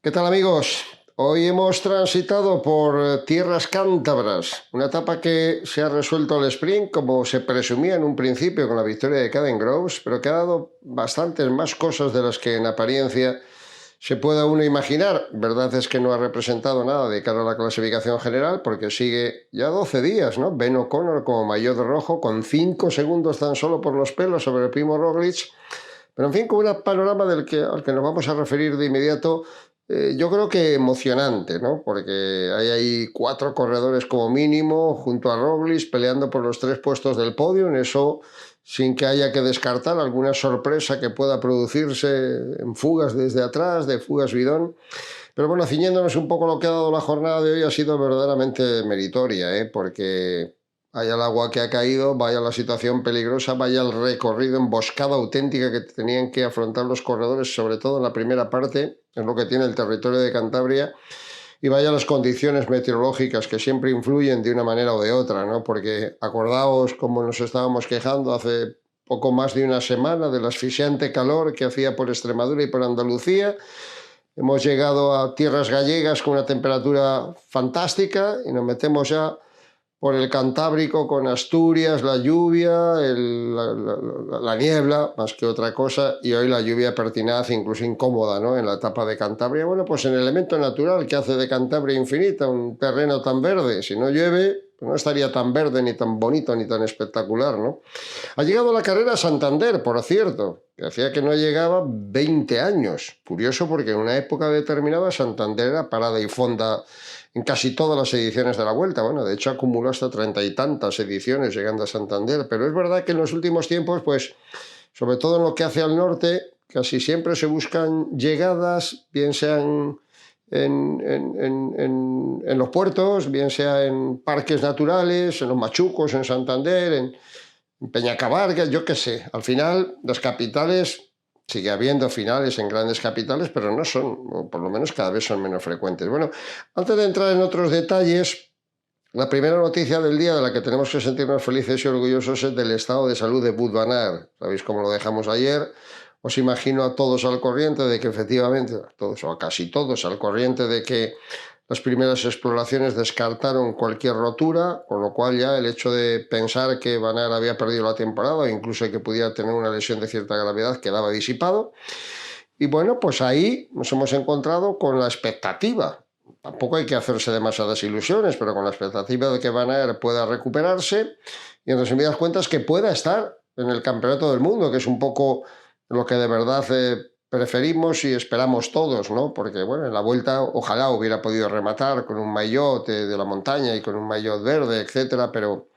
¿Qué tal, amigos? Hoy hemos transitado por tierras cántabras, una etapa que se ha resuelto al sprint como se presumía en un principio con la victoria de Caden Groves, pero que ha dado bastantes más cosas de las que en apariencia se pueda uno imaginar. Verdad es que no ha representado nada de cara a la clasificación general porque sigue ya 12 días, ¿no? Ben O'Connor como maillot rojo con 5 segundos tan solo por los pelos sobre el Primo Roglic. Pero en fin, con un panorama al que nos vamos a referir de inmediato, yo creo que emocionante, ¿no? Porque hay ahí 4 corredores como mínimo junto a Roglic peleando por los 3 puestos del podio, en eso sin que haya que descartar alguna sorpresa que pueda producirse en fugas desde atrás, de fugas bidón. Pero bueno, ciñéndonos un poco lo que ha dado la jornada de hoy, ha sido verdaderamente meritoria, ¿eh? Porque vaya el agua que ha caído, vaya la situación peligrosa, vaya el recorrido, emboscada auténtica que tenían que afrontar los corredores, sobre todo en la primera parte, es lo que tiene el territorio de Cantabria, y vaya las condiciones meteorológicas que siempre influyen de una manera o de otra, ¿no? Porque acordaos cómo nos estábamos quejando hace poco más de una semana del asfixiante calor que hacía por Extremadura y por Andalucía. Hemos llegado a tierras gallegas con una temperatura fantástica y nos metemos ya por el Cantábrico con Asturias, la lluvia, la niebla, más que otra cosa, y hoy la lluvia pertinaz, incluso incómoda, ¿no? En la etapa de Cantabria. Bueno, pues en el elemento natural que hace de Cantabria infinita, un terreno tan verde. Si no llueve, pues no estaría tan verde, ni tan bonito, ni tan espectacular, ¿no? Ha llegado la carrera a Santander, por cierto, que hacía que no llegaba 20 años. Curioso porque en una época determinada Santander era parada y fonda en casi todas las ediciones de la Vuelta. Bueno, de hecho acumuló hasta 30 y tantas ediciones llegando a Santander, pero es verdad que en los últimos tiempos, pues, sobre todo en lo que hace al norte, casi siempre se buscan llegadas, bien sean en los puertos, bien sea en parques naturales, en los machucos, en Santander, en Peñacabarga, yo qué sé. Al final, las capitales, sigue habiendo finales en grandes capitales, pero no son, o por lo menos cada vez son menos frecuentes. Bueno, antes de entrar en otros detalles, la primera noticia del día de la que tenemos que sentirnos felices y orgullosos es del estado de salud de Wout van Aert. ¿Sabéis cómo lo dejamos ayer? Os imagino a todos al corriente de que efectivamente, a todos o a casi todos al corriente de que las primeras exploraciones descartaron cualquier rotura, con lo cual ya el hecho de pensar que Van Aert había perdido la temporada o incluso que pudiera tener una lesión de cierta gravedad quedaba disipado. Y bueno, pues ahí nos hemos encontrado con la expectativa. Tampoco hay que hacerse demasiadas ilusiones, pero con la expectativa de que Van Aert pueda recuperarse y en resumidas cuentas que pueda estar en el Campeonato del Mundo, que es un poco lo que de verdad preferimos y esperamos todos, ¿no? Porque, bueno, en la Vuelta ojalá hubiera podido rematar con un maillot de la montaña y con un maillot verde, etcétera, pero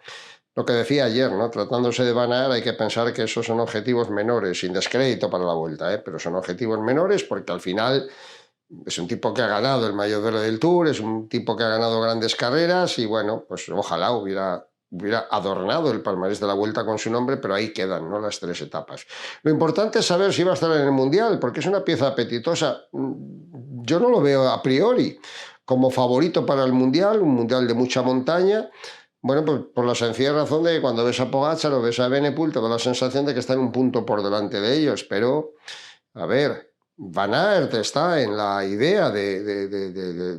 lo que decía ayer, ¿no? Tratándose de Van Aert hay que pensar que esos son objetivos menores, sin descrédito para la Vuelta, ¿eh? Pero son objetivos menores porque al final es un tipo que ha ganado el maillot verde del Tour, es un tipo que ha ganado grandes carreras y, bueno, pues ojalá hubiera adornado el palmarés de la Vuelta con su nombre, pero ahí quedan, ¿no? Las 3 etapas. Lo importante es saber si va a estar en el Mundial, porque es una pieza apetitosa. Yo no lo veo a priori como favorito para el Mundial, un Mundial de mucha montaña. Bueno, pues por la sencilla razón de que cuando ves a Pogačar o ves a Evenepoel te da la sensación de que están un punto por delante de ellos, pero, a ver, Van Aert está en la idea de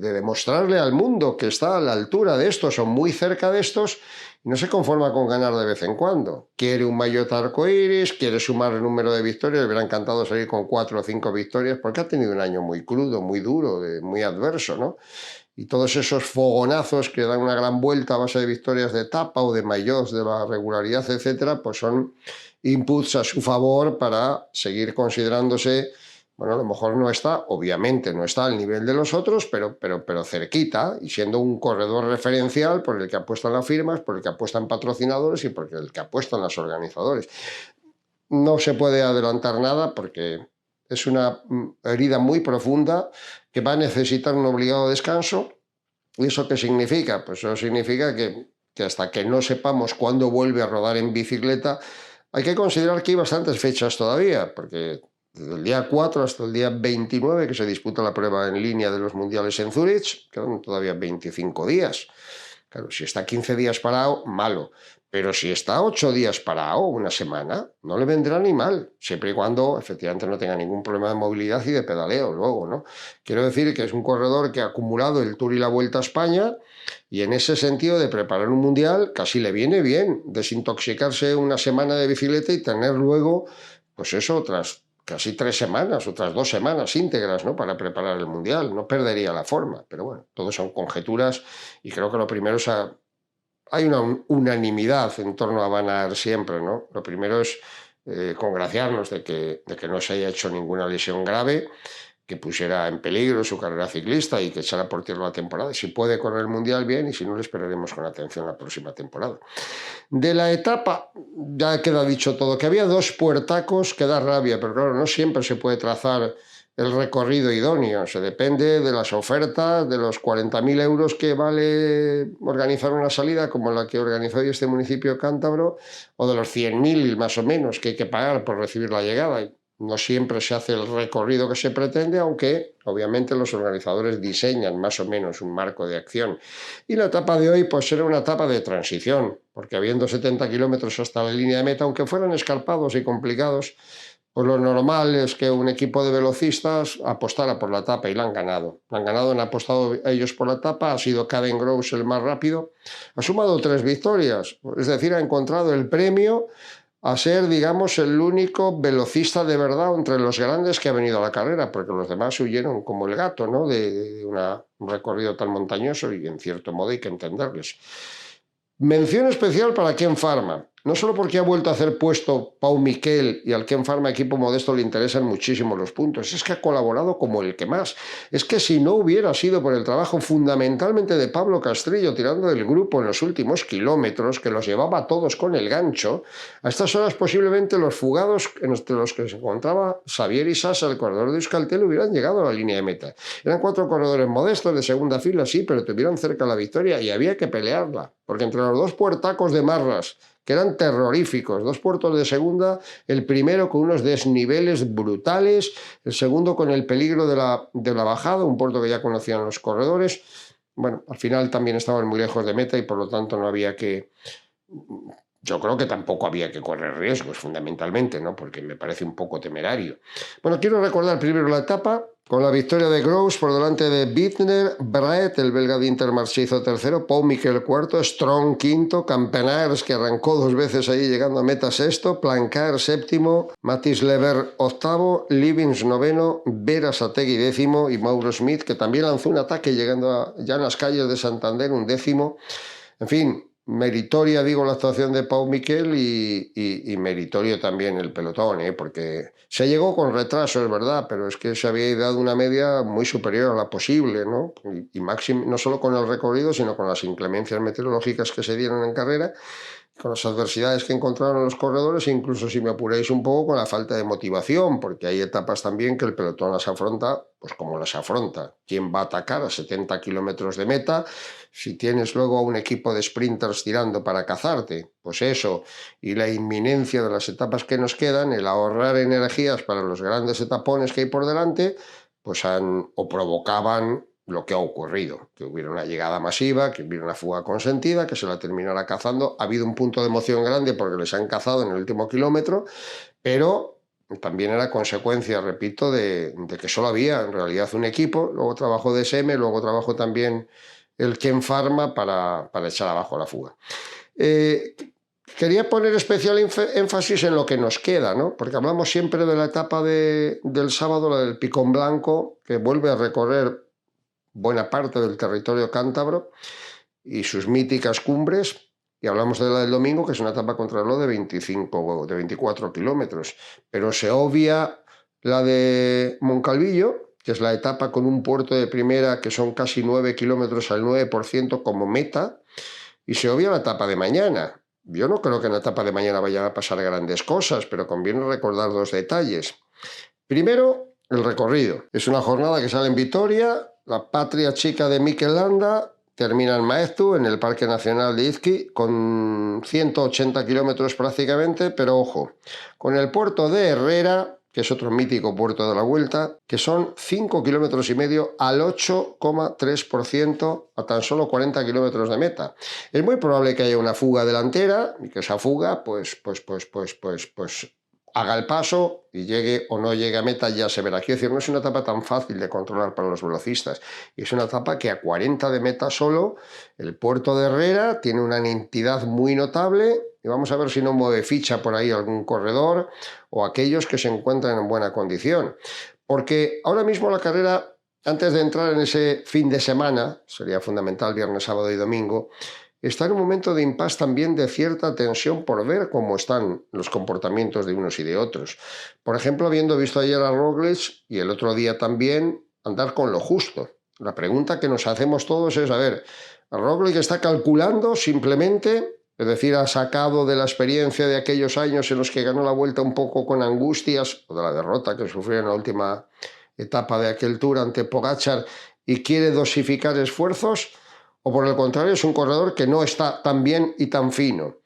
demostrarle al mundo que está a la altura de estos o muy cerca de estos y no se conforma con ganar de vez en cuando. Quiere un maillot arcoíris, quiere sumar el número de victorias, le hubiera encantado salir con 4 o 5 victorias porque ha tenido un año muy crudo, muy duro, muy adverso, ¿no? Y todos esos fogonazos que dan una gran vuelta a base de victorias de etapa o de maillots de la regularidad, etcétera, pues son inputs a su favor para seguir considerándose. Bueno, a lo mejor no está, obviamente no está al nivel de los otros, pero cerquita, y siendo un corredor referencial por el que apuestan las firmas, por el que apuestan patrocinadores y por el que apuestan los organizadores. No se puede adelantar nada porque es una herida muy profunda que va a necesitar un obligado descanso. ¿Y eso qué significa? Pues eso significa que hasta que no sepamos cuándo vuelve a rodar en bicicleta, hay que considerar que hay bastantes fechas todavía, porque desde el día 4 hasta el día 29, que se disputa la prueba en línea de los mundiales en Zúrich, quedan todavía 25 días. Claro, si está 15 días parado, malo. Pero si está 8 días parado, una semana, no le vendrá ni mal, siempre y cuando efectivamente no tenga ningún problema de movilidad y de pedaleo luego, ¿no? Quiero decir que es un corredor que ha acumulado el Tour y la Vuelta a España y en ese sentido de preparar un mundial casi le viene bien desintoxicarse una semana de bicicleta y tener luego, pues eso, otras casi 3 semanas, otras 2 semanas íntegras, ¿no? Para preparar el mundial, no perdería la forma, pero bueno, todo son conjeturas y creo que lo primero es hay una unanimidad en torno a Van Aert siempre, ¿no? Lo primero es congraciarnos de que no se haya hecho ninguna lesión grave que pusiera en peligro su carrera ciclista y que echara por tierra la temporada. Si puede correr el Mundial, bien, y si no, le esperaremos con atención la próxima temporada. De la etapa, ya queda dicho todo, que había 2 puertacos que da rabia, pero claro, no siempre se puede trazar el recorrido idóneo, se depende de las ofertas, de los 40.000 euros que vale organizar una salida como la que organizó hoy este municipio cántabro, o de los 100.000 más o menos que hay que pagar por recibir la llegada. No siempre se hace el recorrido que se pretende, aunque obviamente los organizadores diseñan más o menos un marco de acción. Y la etapa de hoy pues era una etapa de transición, porque habiendo 70 kilómetros hasta la línea de meta, aunque fueran escarpados y complicados, pues lo normal es que un equipo de velocistas apostara por la etapa y la han ganado. La han ganado, han apostado ellos por la etapa, ha sido Caden Groves el más rápido. Ha sumado 3 victorias, es decir, ha encontrado el premio a ser, digamos, el único velocista de verdad entre los grandes que ha venido a la carrera, porque los demás huyeron como el gato, ¿no? De un recorrido tan montañoso y en cierto modo hay que entenderles. Mención especial para Ken Pharma, no solo porque ha vuelto a hacer puesto Pau Miquel y al Ken Pharma equipo modesto le interesan muchísimo los puntos, es que ha colaborado como el que más. Es que si no hubiera sido por el trabajo fundamentalmente de Pablo Castrillo tirando del grupo en los últimos kilómetros, que los llevaba a todos con el gancho, a estas horas posiblemente los fugados entre los que se encontraba Xavier y Sasa, el corredor de Euskaltel, hubieran llegado a la línea de meta. Eran 4 corredores modestos de segunda fila, sí, pero tuvieron cerca la victoria y había que pelearla, porque entre los 2 puertacos de Marras, que eran terroríficos, 2 puertos de segunda, el primero con unos desniveles brutales, el segundo con el peligro de la bajada, un puerto que ya conocían los corredores. Bueno, al final también estaban muy lejos de meta y por lo tanto no había que... Yo creo que tampoco había que correr riesgos, fundamentalmente, ¿no? Porque me parece un poco temerario. Bueno, quiero recordar primero la etapa, con la victoria de Groves por delante de Bittner, Braet, el belga de Intermarché, hizo tercero, Pau Miquel cuarto, Strong quinto, Campenaers, que arrancó 2 veces ahí llegando a meta sexto, Plancar séptimo, Mathis Lever octavo, Livings noveno, Vera Sategui décimo y Mauro Smith, que también lanzó un ataque llegando ya en las calles de Santander, un décimo. En fin, meritoria, digo, la actuación de Pau Miquel y meritorio también el pelotón, porque se llegó con retraso, es verdad, pero es que se había dado una media muy superior a la posible, ¿no? Y máximo, no solo con el recorrido, sino con las inclemencias meteorológicas que se dieron en carrera, con las adversidades que encontraron los corredores, e incluso, si me apuráis un poco, con la falta de motivación, porque hay etapas también que el pelotón las afronta, pues como las afronta. ¿Quién va a atacar a 70 kilómetros de meta si tienes luego a un equipo de sprinters tirando para cazarte? Pues eso, y la inminencia de las etapas que nos quedan, el ahorrar energías para los grandes etapones que hay por delante, pues provocaban lo que ha ocurrido, que hubiera una llegada masiva, que hubiera una fuga consentida, que se la terminara cazando. Ha habido un punto de emoción grande porque les han cazado en el último kilómetro, pero también era consecuencia, repito, de que solo había en realidad un equipo. Luego trabajó DSM, luego trabajó también el Ken Pharma para echar abajo la fuga. Quería poner especial énfasis en lo que nos queda, ¿no? Porque hablamos siempre de la etapa del sábado, la del Picón Blanco, que vuelve a recorrer buena parte del territorio cántabro y sus míticas cumbres, y hablamos de la del domingo, que es una etapa contrarreloj de 24 kilómetros, pero se obvia la de Moncalvillo, que es la etapa con un puerto de primera que son casi 9 kilómetros al 9% como meta, y se obvia la etapa de mañana. Yo no creo que en la etapa de mañana vayan a pasar grandes cosas, pero conviene recordar 2 detalles. Primero, el recorrido. Es una jornada que sale en Vitoria, la patria chica de Mikel Landa, termina en Maeztu, en el Parque Nacional de Izqui, con 180 kilómetros prácticamente, pero ojo, con el puerto de Herrera que es otro mítico puerto de la Vuelta, que son 5,5 kilómetros al 8,3% a tan solo 40 kilómetros de meta. Es muy probable que haya una fuga delantera y que esa fuga pues haga el paso y llegue o no llegue a meta, ya se verá. Quiero decir, no es una etapa tan fácil de controlar para los velocistas. Y es una etapa que a 40 de meta solo, el puerto de Herrera tiene una entidad muy notable y vamos a ver si no mueve ficha por ahí algún corredor o aquellos que se encuentran en buena condición. Porque ahora mismo la carrera, antes de entrar en ese fin de semana, sería fundamental viernes, sábado y domingo, está en un momento de impasse también de cierta tensión por ver cómo están los comportamientos de unos y de otros. Por ejemplo, habiendo visto ayer a Roglic y el otro día también andar con lo justo. La pregunta que nos hacemos todos es, a ver, Roglic está calculando simplemente, es decir, ha sacado de la experiencia de aquellos años en los que ganó la Vuelta un poco con angustias, o de la derrota que sufrió en la última etapa de aquel Tour ante Pogačar, y quiere dosificar esfuerzos, o por el contrario es un corredor que no está tan bien y tan fino.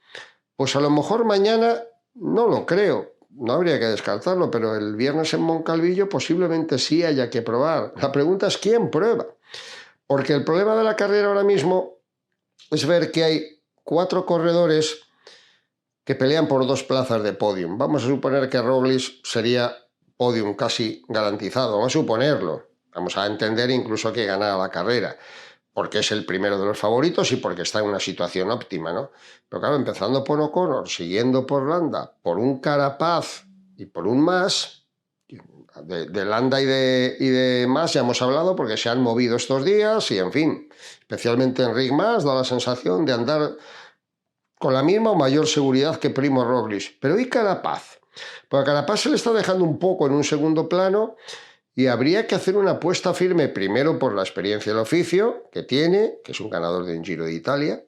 Pues a lo mejor mañana no lo creo, no habría que descartarlo, pero el viernes en Moncalvillo posiblemente sí haya que probar. La pregunta es ¿quién prueba? Porque el problema de la carrera ahora mismo es ver que hay 4 corredores que pelean por 2 plazas de podium. Vamos a suponer que Roglic sería podium casi garantizado, vamos a suponerlo. Vamos a entender incluso que ganara la carrera, porque es el primero de los favoritos y porque está en una situación óptima, ¿no? Pero claro, empezando por O'Connor, siguiendo por Landa, por un Carapaz y por un Mas, de Landa y de Mas ya hemos hablado porque se han movido estos días y, en fin, especialmente Enric Mas da la sensación de andar con la misma o mayor seguridad que Primo Roglic. Pero ¿y Carapaz? Porque a Carapaz se le está dejando un poco en un segundo plano y habría que hacer una apuesta firme primero por la experiencia del oficio que tiene, que es un ganador de un Giro de Italia.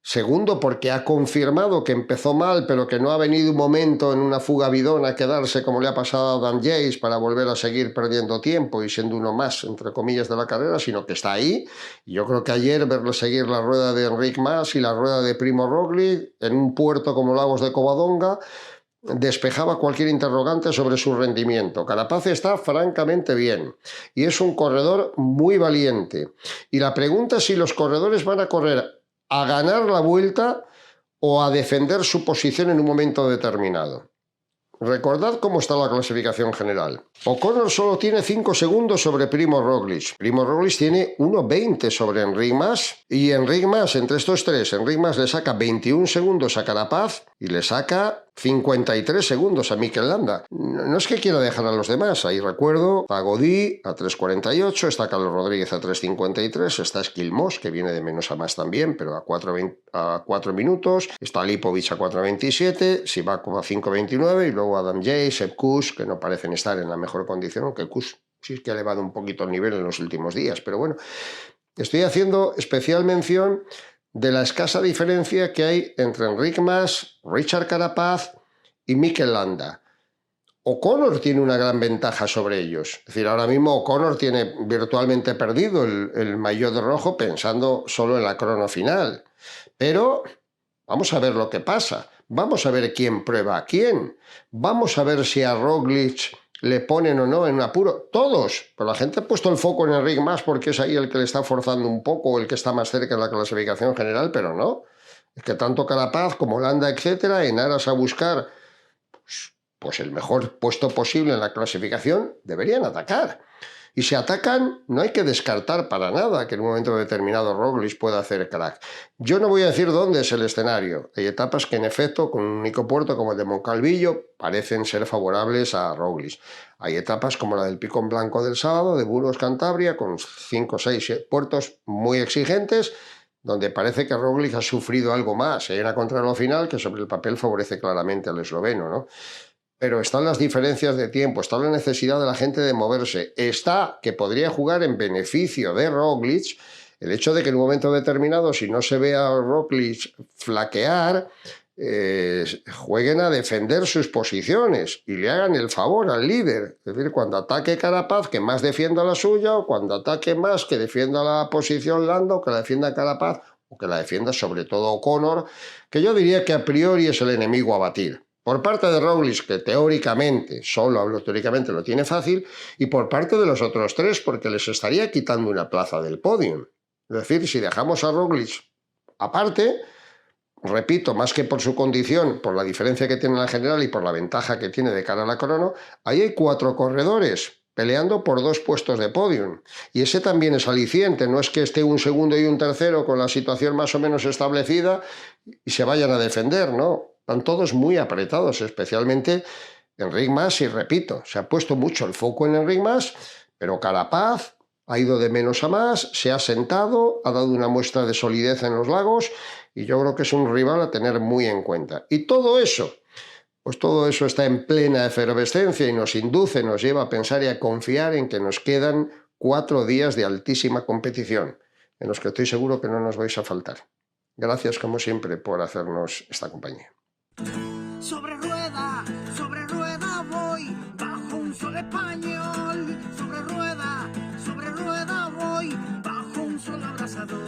Segundo, porque ha confirmado que empezó mal, pero que no ha venido un momento en una fuga bidona a quedarse como le ha pasado a Dan Yates para volver a seguir perdiendo tiempo y siendo uno más, entre comillas, de la carrera, sino que está ahí. Y yo creo que ayer verle seguir la rueda de Enric Mas y la rueda de Primo Roglic en un puerto como Lagos de Covadonga despejaba cualquier interrogante sobre su rendimiento. Carapaz está francamente bien y es un corredor muy valiente. Y la pregunta es si los corredores van a correr a ganar la Vuelta o a defender su posición en un momento determinado. Recordad cómo está la clasificación general. O'Connor solo tiene 5 segundos sobre Primo Roglic. Primo Roglic tiene 1,20 sobre Enric Mas. Y Enric Mas, entre estos tres, Enric Mas le saca 21 segundos a Carapaz y le saca 53 segundos a Mikel Landa. No es que quiera dejar a los demás. Ahí recuerdo a Godí a 3,48, está Carlos Rodríguez a 3,53, está Skilmos, que viene de menos a más también, pero a 4 minutos. Está Lipovic a 4,27, Sivakov a 5,29 y luego Adam Yates, Sepp Kuss, que no parecen estar en la mejor condición, aunque Kuss sí es que ha elevado un poquito el nivel en los últimos días. Pero bueno, estoy haciendo especial mención de la escasa diferencia que hay entre Enric Mas, Richard Carapaz y Mikel Landa. O'Connor tiene una gran ventaja sobre ellos. Es decir, ahora mismo O'Connor tiene virtualmente perdido el maillot de rojo pensando solo en la crono final. Pero vamos a ver lo que pasa. Vamos a ver quién prueba a quién. Vamos a ver si a Roglic le ponen o no en apuro. Todos. Pero la gente ha puesto el foco en Enric Mas porque es ahí el que le está forzando un poco, o el que está más cerca en la clasificación general, pero no. Es que tanto Carapaz como Landa, etcétera, en aras a buscar pues el mejor puesto posible en la clasificación, deberían atacar. Y si atacan, no hay que descartar para nada que en un momento determinado Roglic pueda hacer crack. Yo no voy a decir dónde es el escenario. Hay etapas que, en efecto, con un único puerto como el de Moncalvillo, parecen ser favorables a Roglic. Hay etapas como la del Picón Blanco del sábado, de Burgos, Cantabria, con 5 o 6 puertos muy exigentes, donde parece que Roglic ha sufrido algo más. Hay una contrarreloj final que sobre el papel favorece claramente al esloveno, ¿no? Pero están las diferencias de tiempo, está la necesidad de la gente de moverse, está que podría jugar en beneficio de Roglic el hecho de que en un momento determinado, si no se ve a Roglic flaquear, jueguen a defender sus posiciones y le hagan el favor al líder. Es decir, cuando ataque Carapaz, que más defienda la suya, o cuando ataque más, que defienda la posición Landa, o que la defienda Carapaz, o que la defienda sobre todo O'Connor, que yo diría que a priori es el enemigo a batir. Por parte de Roglic, que teóricamente, solo hablo teóricamente, lo tiene fácil, y por parte de los otros tres, porque les estaría quitando una plaza del podium. Es decir, si dejamos a Roglic aparte, repito, más que por su condición, por la diferencia que tiene en la general y por la ventaja que tiene de cara a la crono, ahí hay 4 corredores peleando por 2 puestos de podium. Y ese también es aliciente, no es que esté un segundo y un tercero con la situación más o menos establecida y se vayan a defender, ¿no? Están todos muy apretados, especialmente Enric Mas, y repito, se ha puesto mucho el foco en Enric Mas, pero Carapaz ha ido de menos a más, se ha sentado, ha dado una muestra de solidez en los lagos y yo creo que es un rival a tener muy en cuenta. Y todo eso, pues todo eso está en plena efervescencia y nos induce, nos lleva a pensar y a confiar en que nos quedan 4 días de altísima competición, en los que estoy seguro que no nos vais a faltar. Gracias, como siempre, por hacernos esta compañía. Sobre rueda voy, bajo un sol español. Sobre rueda voy, bajo un sol abrasador.